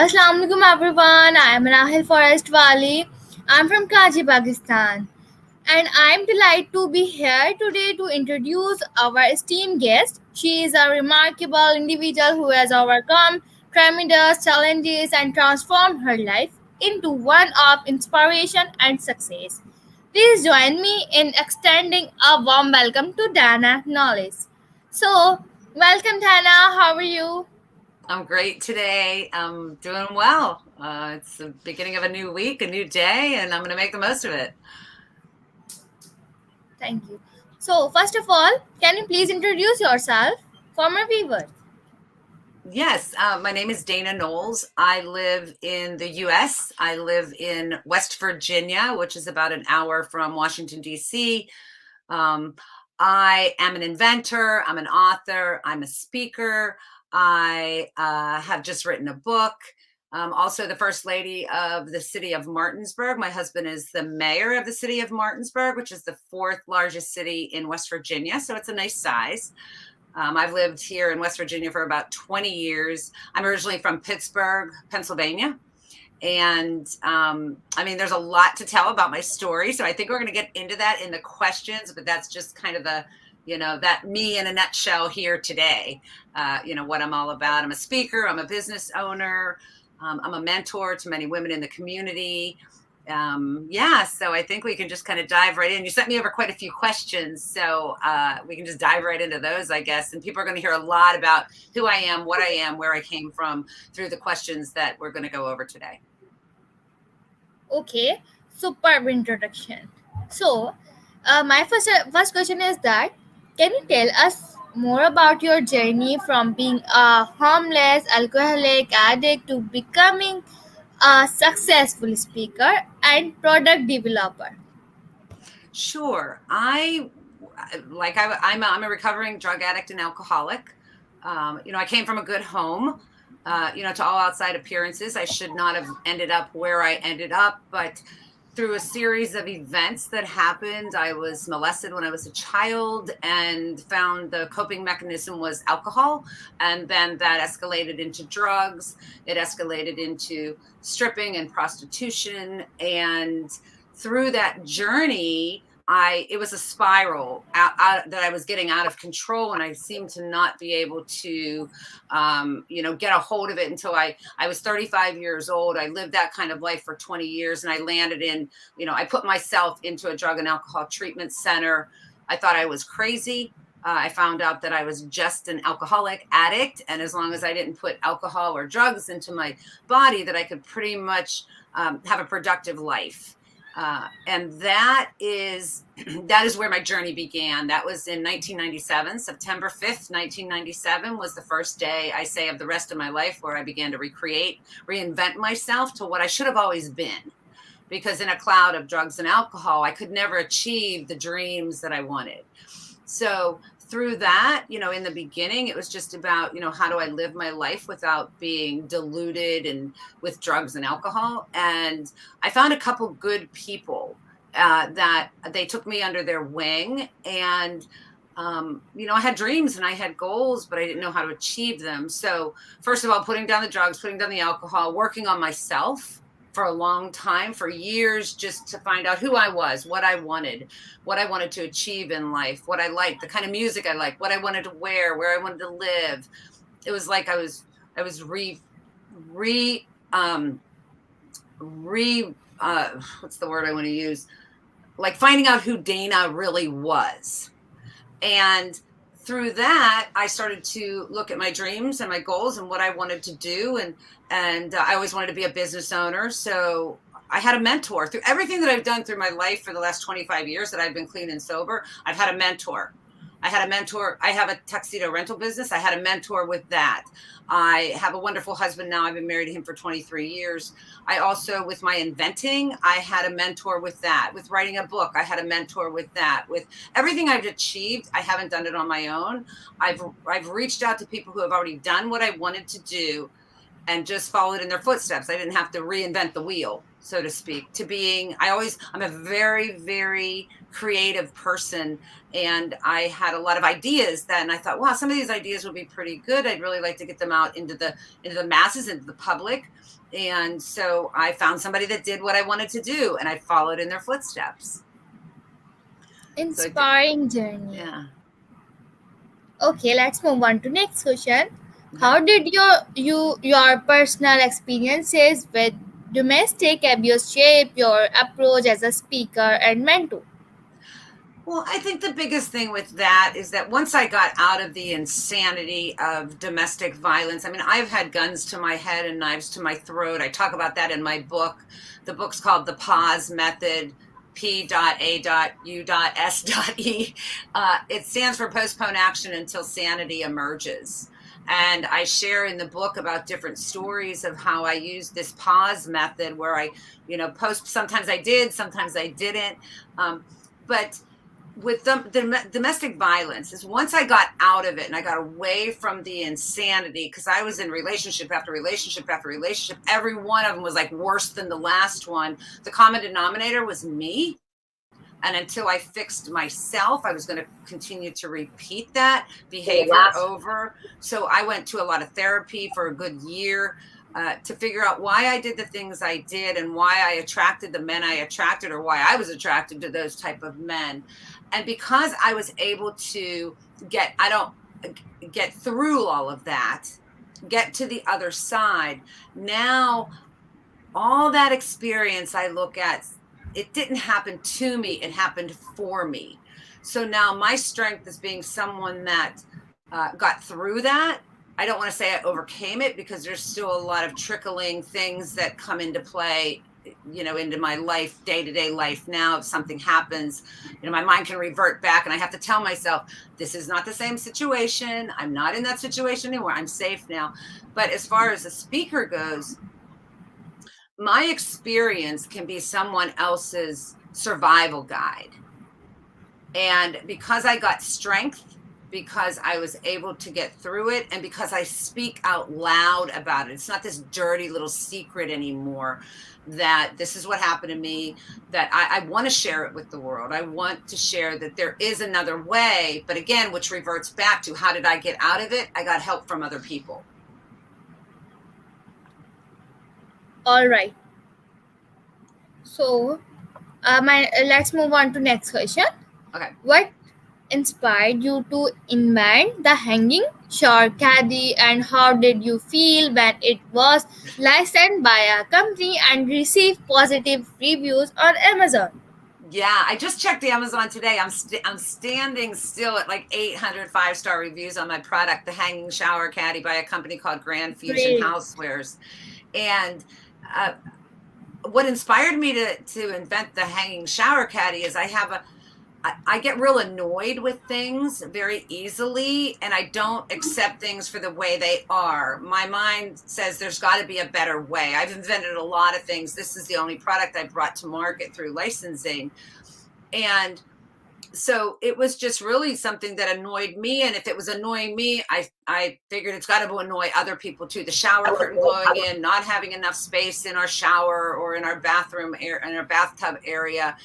Assalamu alaikum everyone. I am Rahil Forest Wali. I'm from Karachi, Pakistan. And I'm delighted to be here today to introduce our esteemed guest. She is a remarkable individual who has overcome tremendous challenges and transformed her life into one of inspiration and success. Please join me in extending a warm welcome to Dana Knowles. So, welcome Dana. How are you? I'm great today. I'm doing well. It's the beginning of a new week, a new day, and I'm going to make the most of it. Thank you. So, first of all, can you please introduce yourself for my viewers? Yes, my name is Dana Knowles. I live in the US. I live in West Virginia, which is about an hour from Washington, D.C. Um, I am an inventor, I'm an author, I'm a speaker. I have just written a book. Also, the first lady of the city of Martinsburg. My husband is the mayor of the city of Martinsburg, which is the fourth largest city in West Virginia. So it's a nice size. I've lived here in West Virginia for about 20 years. I'm originally from Pittsburgh, Pennsylvania. And I mean, there's a lot to tell about my story. So I think we're going to get into that in the questions, but that's just kind of that me in a nutshell here today. What I'm all about. I'm a speaker, I'm a business owner, I'm a mentor to many women in the community. So I think we can just kind of dive right in. You sent me over quite a few questions, so we can just dive right into those, I guess. And people are going to hear a lot about who I am, what I am, where I came from through the questions that we're going to go over today. Okay, superb introduction. So, my first question is that can you tell us more about your journey from being a homeless alcoholic addict to becoming a successful speaker and product developer? Sure. I'm a recovering drug addict and alcoholic. I came from a good home. To all outside appearances, I should not have ended up where I ended up, but through a series of events that happened, I was molested when I was a child and found the coping mechanism was alcohol. And then that escalated into drugs. It escalated into stripping and prostitution. And through that journey, it was a spiral that I was getting out of control, and I seemed to not be able to, get a hold of it until I was 35 years old. I lived that kind of life for 20 years, and I landed in, I put myself into a drug and alcohol treatment center. I thought I was crazy. I found out that I was just an alcoholic addict, and as long as I didn't put alcohol or drugs into my body, that I could pretty much have a productive life. And that is where my journey began. That was in 1997. September 5th, 1997 was the first day, I say, of the rest of my life where I began to reinvent myself to what I should have always been. Because in a cloud of drugs and alcohol, I could never achieve the dreams that I wanted. So through that, in the beginning, it was just about, how do I live my life without being diluted and with drugs and alcohol. And I found a couple good people that they took me under their wing. And, I had dreams and I had goals, but I didn't know how to achieve them. So first of all, putting down the drugs, putting down the alcohol, working on myself for a long time, for years, just to find out who I was, what I wanted to achieve in life, what I liked, the kind of music I liked, what I wanted to wear, where I wanted to live. It was like I was what's the word I want to use? Like finding out who Dana really was. And through that, I started to look at my dreams and my goals and what I wanted to do. And I always wanted to be a business owner. So I had a mentor through everything that I've done through my life for the last 25 years that I've been clean and sober. I've had a mentor. I have a tuxedo rental business. I had a mentor with that. I have a wonderful husband now. I've been married to him for 23 years. I also, with my inventing, I had a mentor with that. With writing a book, I had a mentor with that. With everything I've achieved, I haven't done it on my own. I've reached out to people who have already done what I wanted to do and just followed in their footsteps. I didn't have to reinvent the wheel, so to speak, I'm a very, very creative person, and I had a lot of ideas then. I thought, wow, some of these ideas would be pretty good. I'd really like to get them out into the masses, into the public. And so I found somebody that did what I wanted to do, and I followed in their footsteps. Inspiring journey. Yeah. Okay, let's move on to next question. How did your personal experiences with domestic abuse shape your approach as a speaker and mentor? Well, I think the biggest thing with that is that once I got out of the insanity of domestic violence, I mean, I've had guns to my head and knives to my throat. I talk about that in my book. The book's called The Pause Method, P.A.U.S.E. It stands for Postpone Action Until Sanity Emerges. And I share in the book about different stories of how I used this pause method where I, post, sometimes I did, sometimes I didn't. But with the domestic violence is once I got out of it and I got away from the insanity, because I was in relationship after relationship after relationship, every one of them was like worse than the last one. The common denominator was me. And until I fixed myself, I was going to continue to repeat that behavior over. So I went to a lot of therapy for a good year to figure out why I did the things I did and why I attracted the men I attracted, or why I was attracted to those type of men. And because I was able to get through all of that, get to the other side, now all that experience I look at, it didn't happen to me, it happened for me. So now my strength is being someone that got through that. I don't want to say I overcame it, because there's still a lot of trickling things that come into play, into my life, day-to-day life now. If something happens, my mind can revert back, and I have to tell myself, this is not the same situation. I'm not in that situation anymore. I'm safe now. But as far as a speaker goes, my experience can be someone else's survival guide. And because I got strength, because I was able to get through it, and because I speak out loud about it, it's not this dirty little secret anymore, that this is what happened to me, that I want to share it with the world. I want to share that there is another way. But again, which reverts back to, how did I get out of it? I got help from other people. All right. So, let's move on to next question. Okay. What inspired you to invent the hanging shower caddy, and how did you feel when it was licensed by a company and received positive reviews on Amazon? Yeah, I just checked Amazon today. I'm standing still at like 800 5-star reviews on my product, the hanging shower caddy by a company called Grand Fusion Housewares. And what inspired me to invent the hanging shower caddy is I get real annoyed with things very easily, and I don't accept things for the way they are. My mind says there's got to be a better way. I've invented a lot of things. This is the only product I brought to market through licensing. And so it was just really something that annoyed me. And if it was annoying me, I figured it's got to annoy other people too. The shower curtain blowing in, not having enough space in our shower or in our bathroom, in our bathtub area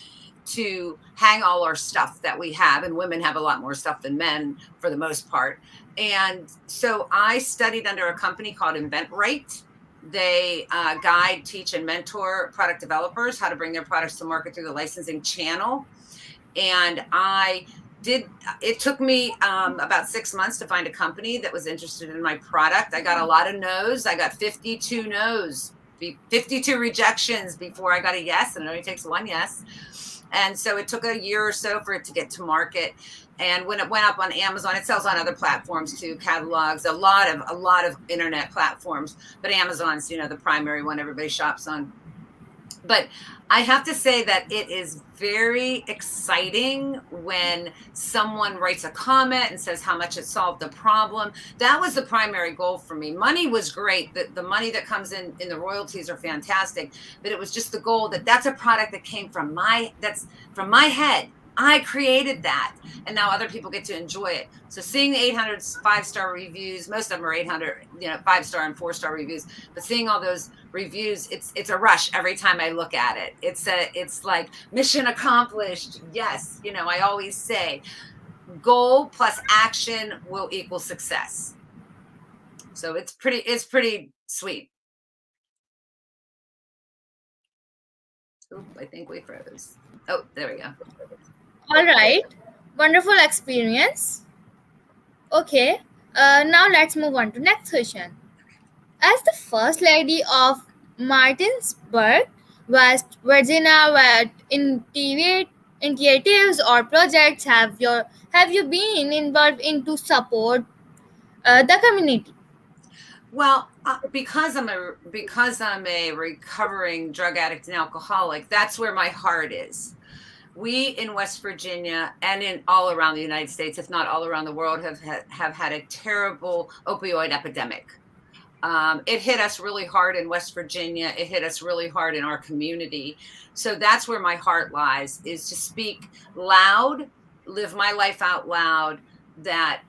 to hang all our stuff that we have. And women have a lot more stuff than men for the most part. And so I studied under a company called InventRight. They guide, teach, and mentor product developers how to bring their products to market through the licensing channel. And it took me about 6 months to find a company that was interested in my product. I got a lot of no's. I got 52 no's, 52 rejections before I got a yes. And it only takes one yes. And so it took a year or so for it to get to market. And when it went up on Amazon, it sells on other platforms too, catalogs, a lot of internet platforms. But Amazon's, the primary one everybody shops on. But I have to say that it is very exciting when someone writes a comment and says how much it solved the problem. That was the primary goal for me. Money was great. The money that comes in the royalties are fantastic. But it was just the goal that's a product that came from my head. I created that, and now other people get to enjoy it. So seeing the 800 5-star reviews, most of them are 800, 5-star and 4-star reviews, but seeing all those reviews, it's a rush every time I look at it. It's like mission accomplished. Yes, I always say goal plus action will equal success. So it's pretty sweet. Oop, I think we froze. Oh, there we go. All right. Wonderful experience. Okay. Now let's move on to next question. As the first lady of Martinsburg, West Virginia, what initiatives or projects have you been involved in to support the community? Well, because I'm a recovering drug addict and alcoholic, that's where my heart is. We in West Virginia and in all around the United States, if not all around the world, have had a terrible opioid epidemic. It hit us really hard in West Virginia. It hit us really hard in our community. So that's where my heart lies, is to speak loud, live my life out loud, that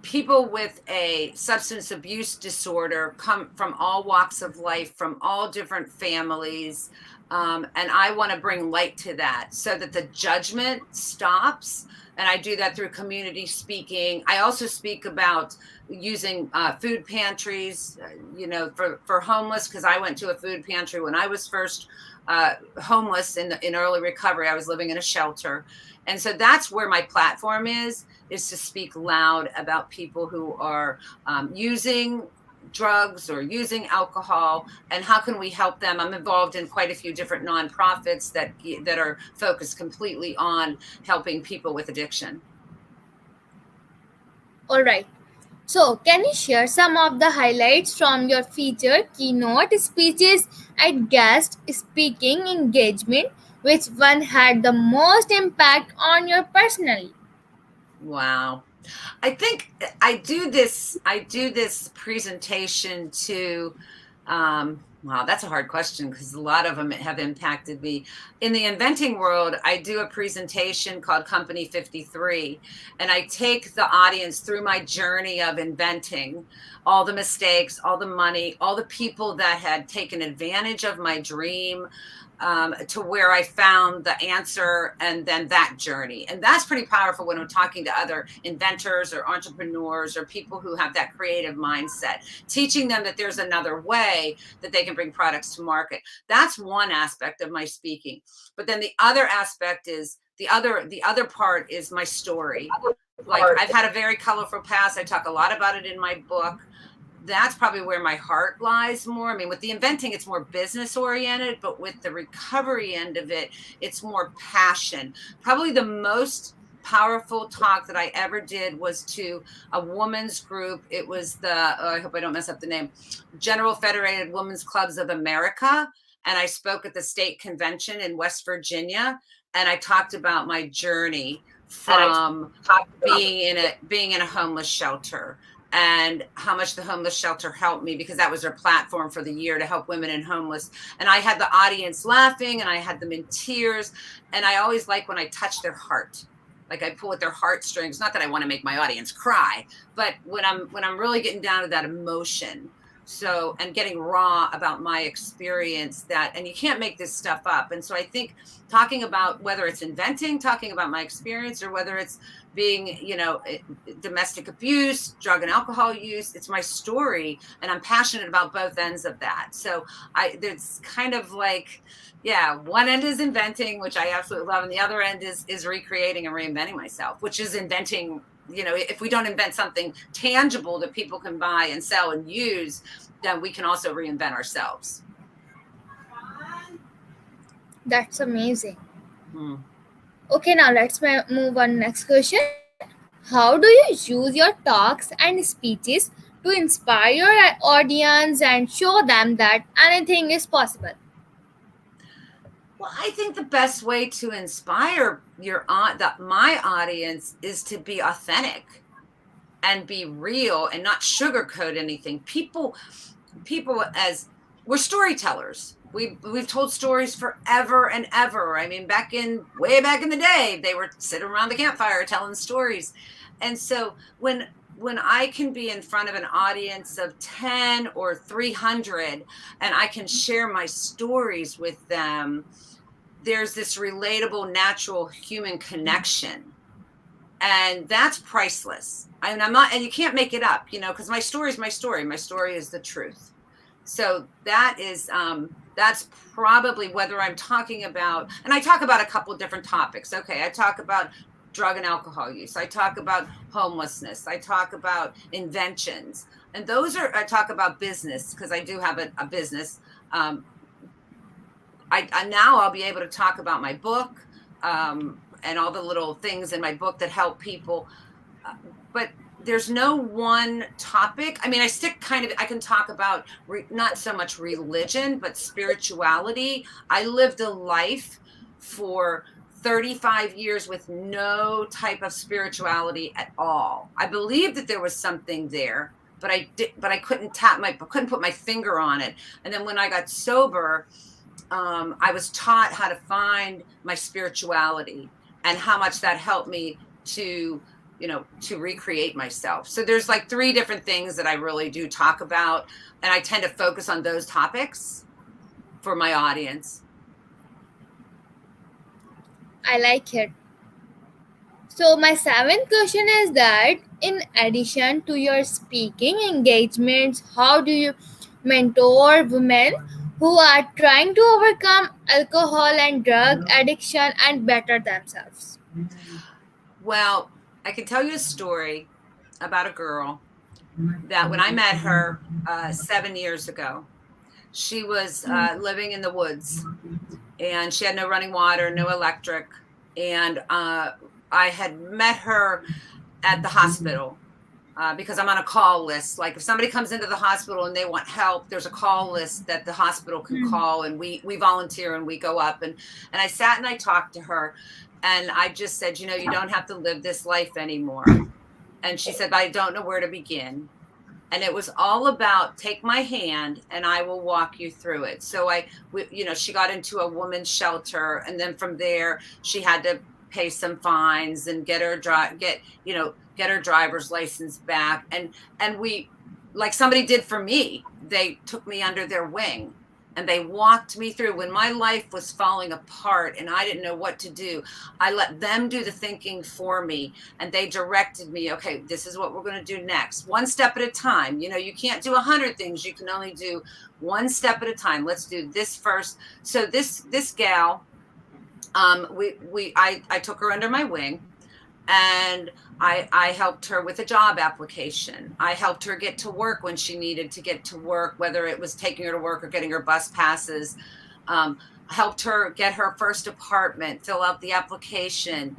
people with a substance abuse disorder come from all walks of life, from all different families. And I want to bring light to that so that the judgment stops. And I do that through community speaking. I also speak about using food pantries, for homeless, because I went to a food pantry when I was first homeless in early recovery. I was living in a shelter. And so that's where my platform is to speak loud about people who are using drugs or using alcohol, and how can we help them. I'm involved in quite a few different nonprofits that are focused completely on helping people with addiction. All right. So, can you share some of the highlights from your featured keynote speeches and guest speaking engagement? Which one had the most impact on you personally? Wow. I think I do this presentation to wow, that's a hard question because a lot of them have impacted me. In the inventing world, I do a presentation called Company 53, and I take the audience through my journey of inventing, all the mistakes, all the money, all the people that had taken advantage of my dream, to where I found the answer, and then that journey. And that's pretty powerful when I'm talking to other inventors or entrepreneurs or people who have that creative mindset, teaching them that there's another way that they can bring products to market. That's one aspect of my speaking. But then the other aspect is the other part is my story. Like, I've had a very colorful past. I talk a lot about it in my book. That's probably where my heart lies more. I mean, with the inventing, it's more business oriented, but with the recovery end of it, it's more passion. Probably the most powerful talk that I ever did was to a women's group. It was I hope I don't mess up the name, General Federated Women's Clubs of America. And I spoke at the state convention in West Virginia. And I talked about my journey from being in a homeless shelter, and how much the homeless shelter helped me, because that was their platform for the year, to help women and homeless. And I had the audience laughing, and I had them in tears. And I always like when I touch their heart, like I pull at their heartstrings. Not that I want to make my audience cry, but when I'm really getting down to that emotion. So, and getting raw about my experience, and you can't make this stuff up. And so I think talking about, whether it's inventing, talking about my experience, or whether it's being, domestic abuse, drug and alcohol use, it's my story, and I'm passionate about both ends of that. So it's kind of like, yeah, one end is inventing, which I absolutely love, and the other end is recreating and reinventing myself, which is inventing. If we don't invent something tangible that people can buy and sell and use, then we can also reinvent ourselves. That's amazing. Okay, now let's move on next question. How do you use your talks and speeches to inspire your audience and show them that anything is possible? Well, I think the best way to inspire my audience is to be authentic and be real and not sugarcoat anything. People, as we're storytellers. we've told stories forever and ever. I mean, way back in the day, they were sitting around the campfire telling stories. And so when I can be in front of an audience of 10 or 300 and I can share my stories with them, there's this relatable, natural human connection. And that's priceless. And and you can't make it up, because my story is my story. My story is the truth. So that's probably whether I'm talking about, and I talk about a couple of different topics. Okay. I talk about drug and alcohol use. I talk about homelessness. I talk about inventions. And I talk about business because I do have a business. Now I'll be able to talk about my book, and all the little things in my book that help people. But there's no one topic. I mean, I can talk about not so much religion, but spirituality. I lived a life for 35 years with no type of spirituality at all. I believed that there was something there, but I couldn't put my finger on it. And then when I got sober, I was taught how to find my spirituality and how much that helped me to recreate myself. So there's like 3 different things that I really do talk about. And I tend to focus on those topics for my audience. I like it. So my 7th question is that in addition to your speaking engagements, how do you mentor women who are trying to overcome alcohol and drug addiction and better themselves? Well, I can tell you a story about a girl that when I met her 7 years ago, she was living in the woods and she had no running water, no electric. And I had met her at the hospital because I'm on a call list. Like if somebody comes into the hospital and they want help, there's a call list that the hospital can call, and we volunteer and we go up. And I sat and I talked to her, and I just said, you don't have to live this life anymore. And she said, but I don't know where to begin. And it was all about take my hand and I will walk you through it. So she got into a woman's shelter, and then from there she had to pay some fines and get her driver's license back. And we, like somebody did for me, they took me under their wing and they walked me through when my life was falling apart and I didn't know what to do. I let them do the thinking for me, and they directed me, okay, this is what we're going to do next. One step at a time. You can't do 100 things. You can only do one step at a time. Let's do this first. So this gal, I took her under my wing, and I helped her with a job application. I helped her get to work when she needed to get to work, whether it was taking her to work or getting her bus passes. Helped her get her first apartment, fill out the application,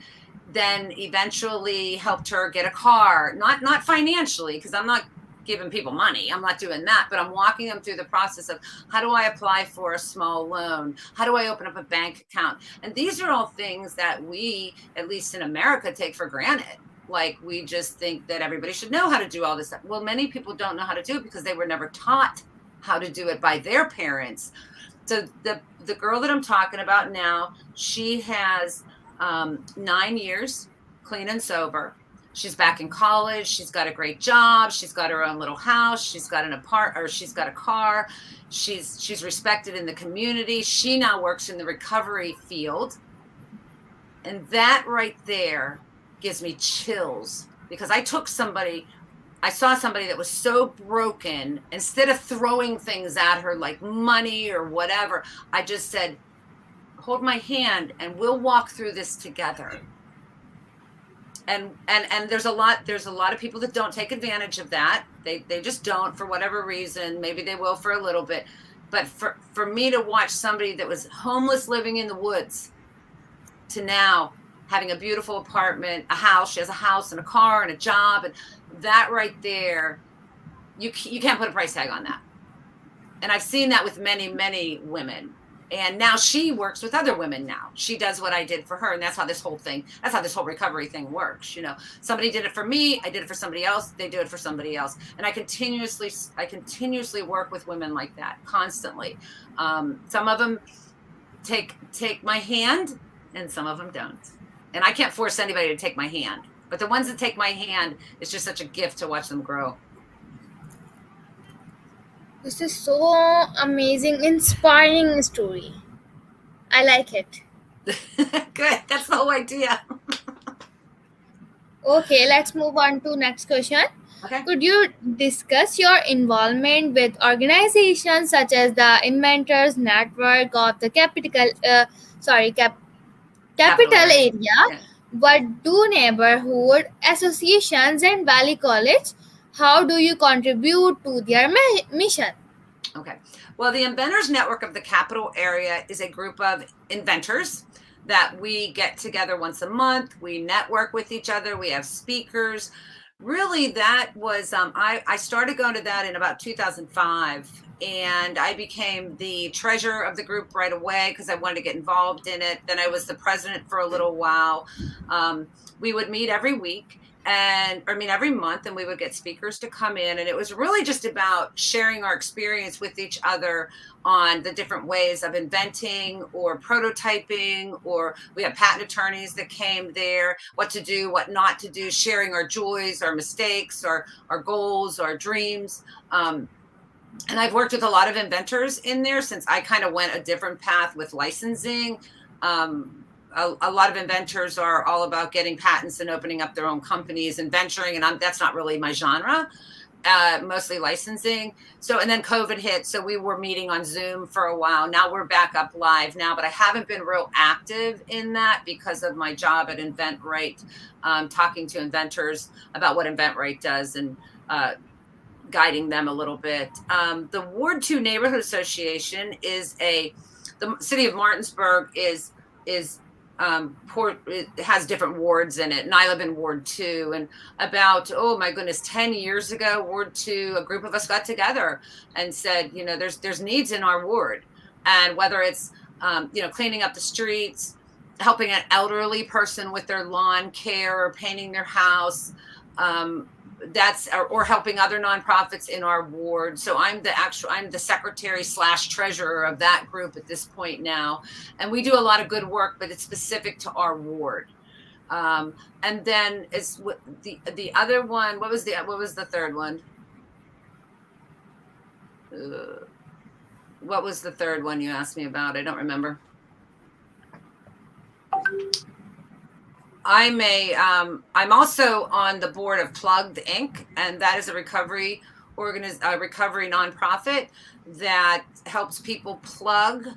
then eventually helped her get a car, not financially, because I'm not giving people money. I'm not doing that, but I'm walking them through the process of how do I apply for a small loan? How do I open up a bank account? And these are all things that we, at least in America, take for granted. Like we just think that everybody should know how to do all this stuff. Well, many people don't know how to do it because they were never taught how to do it by their parents. So the girl that I'm talking about now, she has 9 years clean and sober. She's back in college. She's got a great job. She's got her own little house. She's got she's got a car. She's respected in the community. She now works in the recovery field. And that right there gives me chills, because I saw somebody that was so broken. Instead of throwing things at her like money or whatever, I just said, hold my hand and we'll walk through this together. And there's a lot of people that don't take advantage of that. They just don't, for whatever reason. Maybe they will for a little bit. But for me to watch somebody that was homeless living in the woods to now having a beautiful apartment, a house, she has a house and a car and a job, and that right there, you can't put a price tag on that. And I've seen that with many, many women. And now she works with other women now. She does what I did for her. And that's how this whole recovery thing works. You know, somebody did it for me. I did it for somebody else. They do it for somebody else. And I continuously work with women like that constantly. Some of them take my hand and some of them don't. And I can't force anybody to take my hand, but the ones that take my hand, it's just such a gift to watch them grow. This is so amazing, inspiring story. I like it. Good. That's the whole idea. Okay, let's move on to next question. Okay. Could you discuss your involvement with organizations such as the Inventors Network of the Capital Area? Yeah. What do neighborhood associations and Valley College? How do you contribute to their mission? Okay. Well, the Inventors Network of the Capital Area is a group of inventors that we get together once a month. We network with each other. We have speakers. Really, that was, I started going to that in about 2005, and I became the treasurer of the group right away because I wanted to get involved in it. Then I was the president for a little while. We would meet every week. Every month, and we would get speakers to come in, and it was really just about sharing our experience with each other on the different ways of inventing or prototyping, or we had patent attorneys that came there, what to do, what not to do, sharing our joys, our mistakes, our goals, our dreams. And I've worked with a lot of inventors in there since I kind of went a different path with licensing. A lot of inventors are all about getting patents and opening up their own companies and venturing, and that's not really my genre. Mostly licensing. And then COVID hit, so we were meeting on Zoom for a while. Now we're back up live now, but I haven't been real active in that because of my job at InventRight, talking to inventors about what InventRight does and guiding them a little bit. The Ward 2 Neighborhood Association the city of Martinsburg it has different wards in it, and I live in Ward 2. And about 10 years ago, Ward 2, a group of us got together and said, there's needs in our ward, and whether it's cleaning up the streets, helping an elderly person with their lawn care or painting their house, or helping other nonprofits in our ward. So I'm the secretary / treasurer of that group at this point now. And we do a lot of good work, but it's specific to our ward. And then is the other one. What was the third one? What was the third one you asked me about? I don't remember. I'm also on the board of Plugged Inc., and that is a recovery nonprofit that helps people plug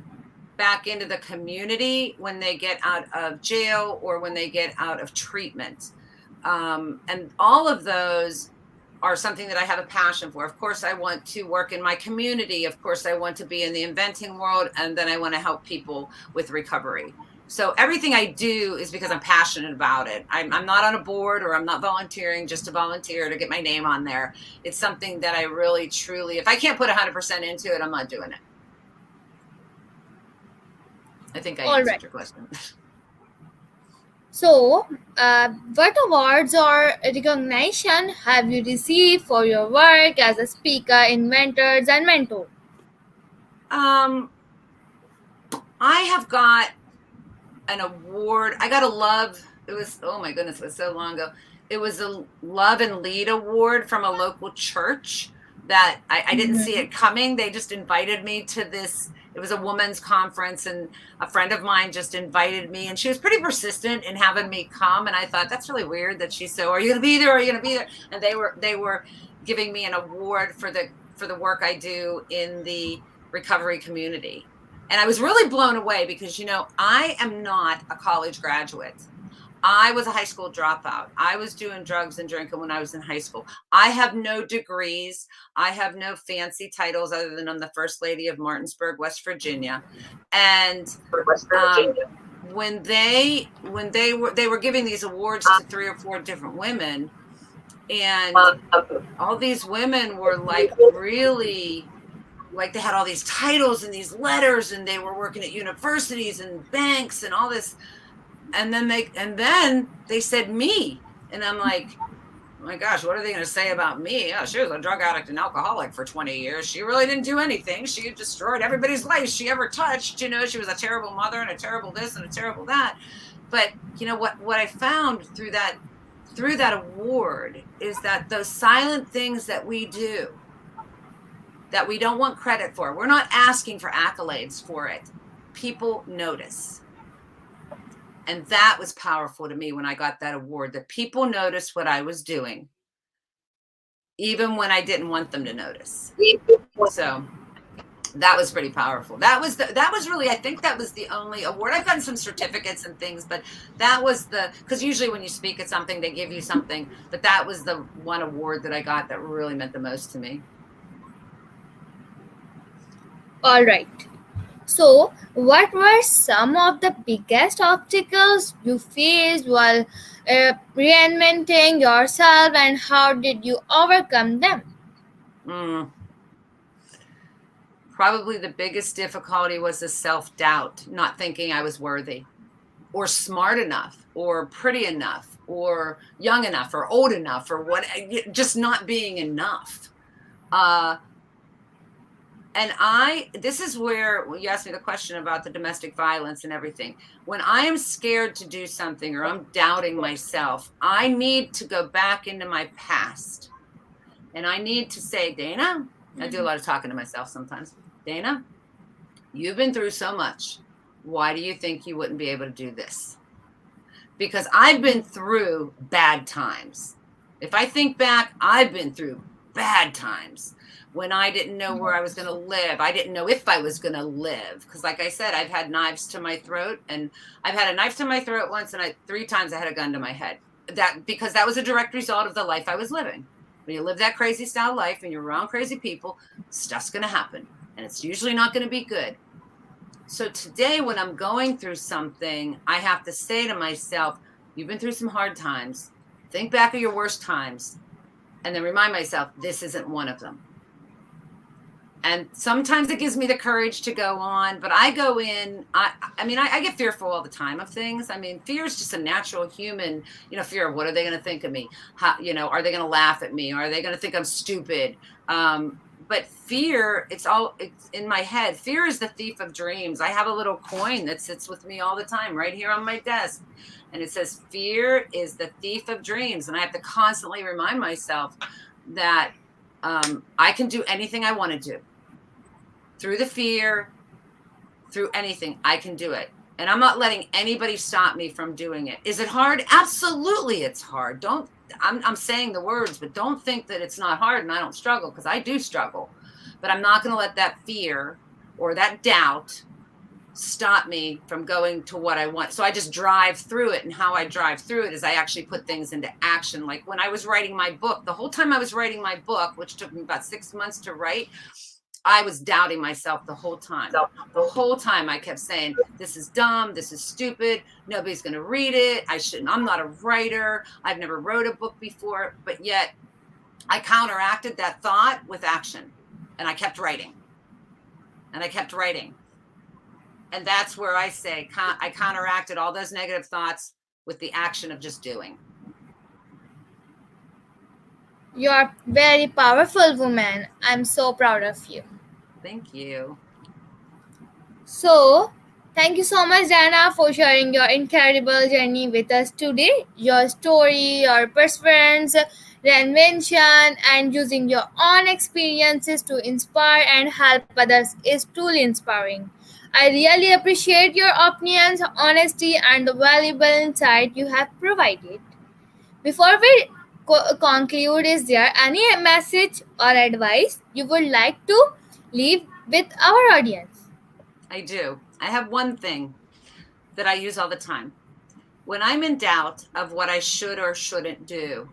back into the community when they get out of jail or when they get out of treatment. And all of those are something that I have a passion for. Of course, I want to work in my community. Of course, I want to be in the inventing world, and then I want to help people with recovery. So everything I do is because I'm passionate about it. I'm not on a board, or I'm not volunteering just to volunteer to get my name on there. It's something that I really, truly, if I can't put 100% into it, I'm not doing it. I think I answered your question. So, what awards or recognition have you received for your work as a speaker, inventors, and mentor? I have got an award. I got it was, oh my goodness, it was so long ago. It was a Love and Lead award from a local church that I didn't see it coming. They just invited me to this. It was a women's conference, and a friend of mine just invited me, and she was pretty persistent in having me come. And I thought, that's really weird that she's so, are you going to be there? Are you going to be there? And they were giving me an award for the work I do in the recovery community. And I was really blown away because, I am not a college graduate. I was a high school dropout. I was doing drugs and drinking when I was in high school. I have no degrees. I have no fancy titles other than I'm the First Lady of Martinsburg, West Virginia. And when they were giving these awards to 3 or 4 different women, and all these women were like really like they had all these titles and these letters, and they were working at universities and banks and all this. And then they said me, and I'm like, oh my gosh, what are they going to say about me? Oh, she was a drug addict and alcoholic for 20 years. She really didn't do anything. She destroyed everybody's life she ever touched. You know, she was a terrible mother and a terrible this and a terrible that. But you know what I found through that award is that those silent things that we do that we don't want credit for, we're not asking for accolades for it. People notice. And that was powerful to me when I got that award, that people noticed what I was doing, even when I didn't want them to notice. So that was pretty powerful. That was really, I think that was the only award. I've gotten some certificates and things, but that was because usually when you speak at something, they give you something, but that was the one award that I got that really meant the most to me. All right. So, what were some of the biggest obstacles you faced while reinventing yourself, and how did you overcome them? Probably the biggest difficulty was the self-doubt, not thinking I was worthy or smart enough or pretty enough or young enough or old enough or what, just not being enough. And this is where you asked me the question about the domestic violence and everything. When I am scared to do something or I'm doubting myself, I need to go back into my past. And I need to say, Dana, I do a lot of talking to myself sometimes. Dana, you've been through so much. Why do you think you wouldn't be able to do this? Because I've been through bad times. If I think back, I've been through bad times. When I didn't know where I was going to live. I didn't know if I was going to live. Because like I said, I've had knives to my throat. And I've had a knife to my throat once, and 3 times I had a gun to my head. Because that was a direct result of the life I was living. When you live that crazy style life and you're around crazy people, stuff's going to happen. And it's usually not going to be good. So today when I'm going through something, I have to say to myself, you've been through some hard times. Think back of your worst times. And then remind myself, this isn't one of them. And sometimes it gives me the courage to go on, but I go in, I get fearful all the time of things. I mean, fear is just a natural human, fear of what are they going to think of me? How, are they going to laugh at me? Are they going to think I'm stupid? But fear, it's in my head. Fear is the thief of dreams. I have a little coin that sits with me all the time right here on my desk. And it says, fear is the thief of dreams. And I have to constantly remind myself that I can do anything I want to do. Through the fear, through anything, I can do it. And I'm not letting anybody stop me from doing it. Is it hard? Absolutely, it's hard. I'm saying the words, but don't think that it's not hard and I don't struggle, because I do struggle. But I'm not going to let that fear or that doubt stop me from going to what I want. So I just drive through it. And how I drive through it is I actually put things into action. Like when I was writing my book, the whole time I was writing my book, which took me about 6 months to write, I was doubting myself the whole time. The whole time I kept saying, this is dumb, this is stupid, nobody's going to read it, I'm not a writer, I've never wrote a book before, but yet I counteracted that thought with action. And I kept writing. And I kept writing. And that's where I say, I counteracted all those negative thoughts with the action of just doing. You are very powerful woman. I'm so proud of you. Thank you. So, thank you so much, Dana, for sharing your incredible journey with us today. Your story, your perseverance, reinvention, and using your own experiences to inspire and help others is truly inspiring. I really appreciate your opinions, honesty, and the valuable insight you have provided. Before we conclude, is there any message or advice you would like to leave with our audience? I do. I have one thing that I use all the time. When I'm in doubt of what I should or shouldn't do,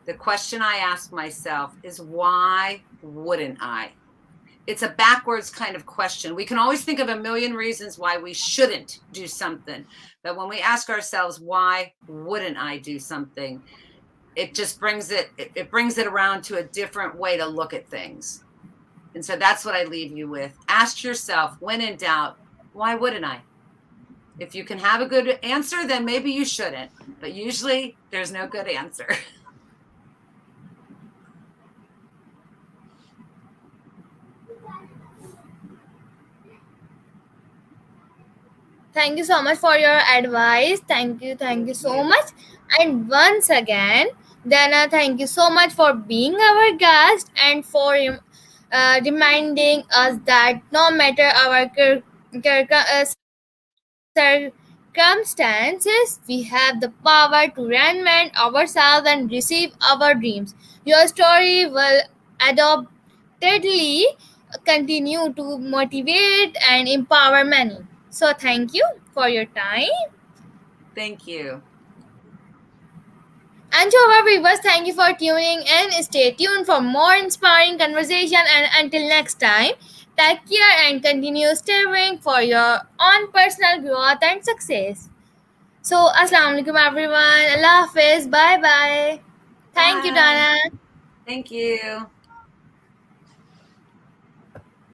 the question I ask myself is, why wouldn't I? It's a backwards kind of question. We can always think of a million reasons why we shouldn't do something. But when we ask ourselves, why wouldn't I do something? It just brings it around to a different way to look at things. And so that's what I leave you with. Ask yourself, when in doubt, why wouldn't I? If you can have a good answer, then maybe you shouldn't. But usually there's no good answer. Thank you so much for your advice. Thank you so much. And once again, Dana, thank you so much for being our guest and for reminding us that no matter our circumstances, we have the power to reinvent ourselves and receive our dreams. Your story will adoptedly continue to motivate and empower many. So, thank you for your time. Thank you. And to our viewers, thank you for tuning in. Stay tuned for more inspiring conversation. And until next time, take care and continue striving for your own personal growth and success. So, Assalamu alaikum everyone. Allah Hafiz. Bye bye. Thank you, Bye. Dana. Thank you.